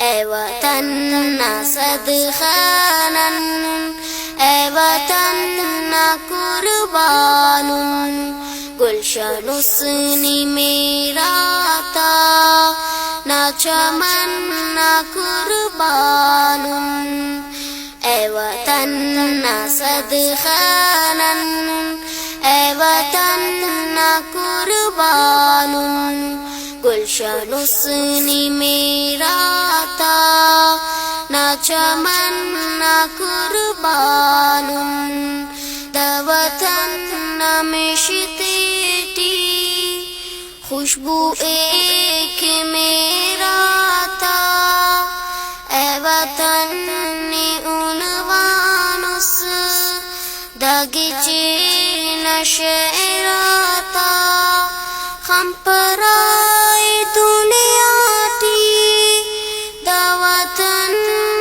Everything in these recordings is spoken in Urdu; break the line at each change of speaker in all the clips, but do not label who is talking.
اے وطن نہ صدخانن، اے وطن نہ قربان، گلشن حسنی میرا تھا نہ چمن نہ قربان، اے وطن نہ صدخانن، اے وطن نہ قربان، گلشن حسنی میرا تھا نہ چمن نہ قربان، دا وطن نہ مشتی خوشبو ایک میرا تھا، اے وطن عنوان اس داغچے نشیرا تھا، خم پرائی دنیا ٹی دا وطن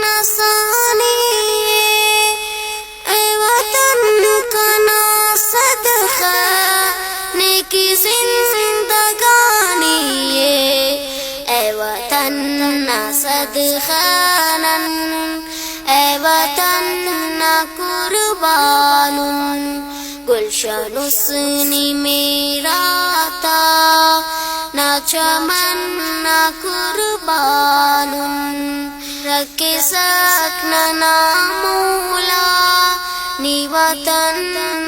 نسانی، اے وطن کنا صدقہ نیکی زندگانی، اے وطن نہ صدخانن، اے وطن نہ قربان، گلشن حسنی میرا تھا نہ چمن نہ قربان، رکھ سکنا نہ مولا نی وطن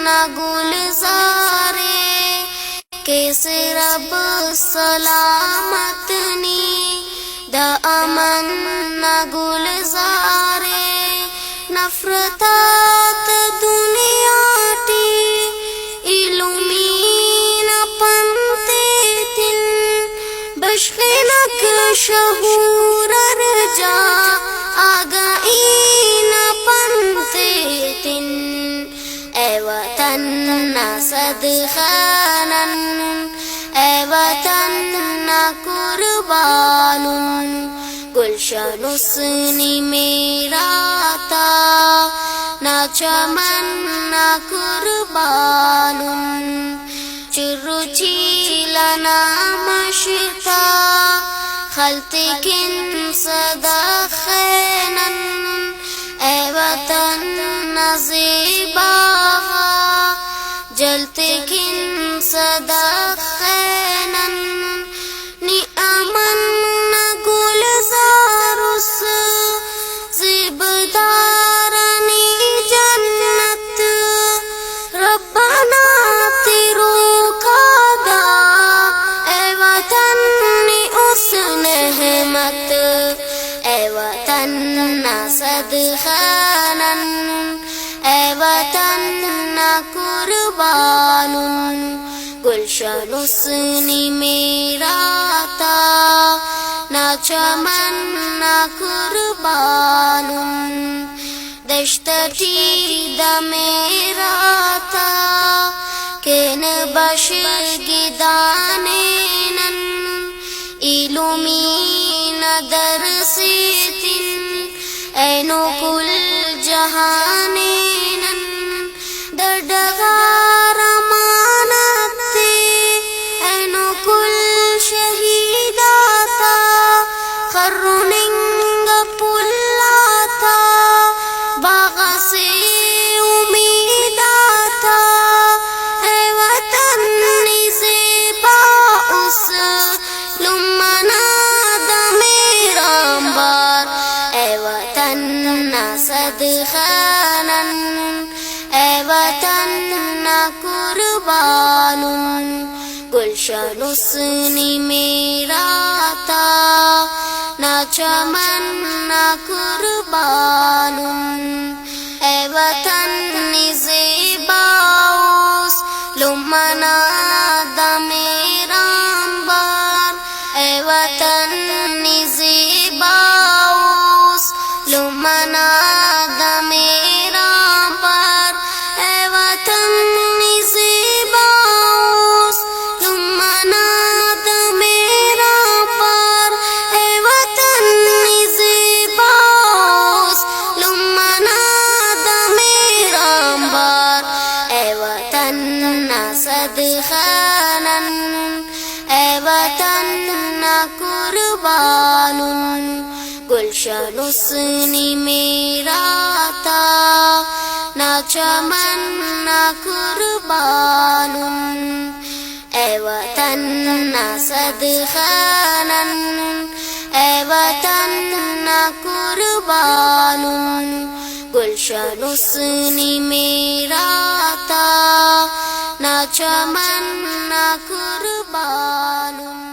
نہ گلزارے، کیس رب سلامت نی دا امن نہ گلزارے، نفرتات دنیا ٹی علومین پنتے تن، بشخنک شہور رجا آگئین پنتے تن، اے وطن نہ صدخانن، اے وطن نہ قربان، گلشن حسنی میرا تھا نہ چمن نہ قربان، چرچیلنا مشتا خلتکن صدخانن، اے وطن نہ زیبا جلتکن صدخانن، نی امن نہ گلزار اس زیبدارنی جنت، ربنا تیرو کادا اے وطن نی اس نعمت، اے وطن نہ صدخانن، اے وطن نہ قربان، گلشن حسنی میرا تھا نہ چمن نہ قربان، دشت ٹی دا میرا تھا کین بش گدانینن، علومین درسیتن اینو کل جہانینن، دردگار امانتے اینو کل شہیداتا، خرننگ پلاتا باغ سے امیداتا، اے وطن زیبا اس لمنا دا میرا امبار، اے وطن نہ صدخانن، اے وطن نہ قربان، گلشن حسنی میرا تھا نہ چمن نہ قربان، اے وطن زیبا اس لمنا دا میرا امبار، اے وطن زیبا اس لمنا دا میرا امبار، اے وطن زیبا اس لمنا دا میرا امبار، اے وطن زیبا اس لمنا گلشن حسنی میرا تھا نہ چمن نہ قربان، اے وطن نہ صدقانن، اے وطن نہ قربان، گلشن حسنی میرا تھا نہ چمن نہ قربان۔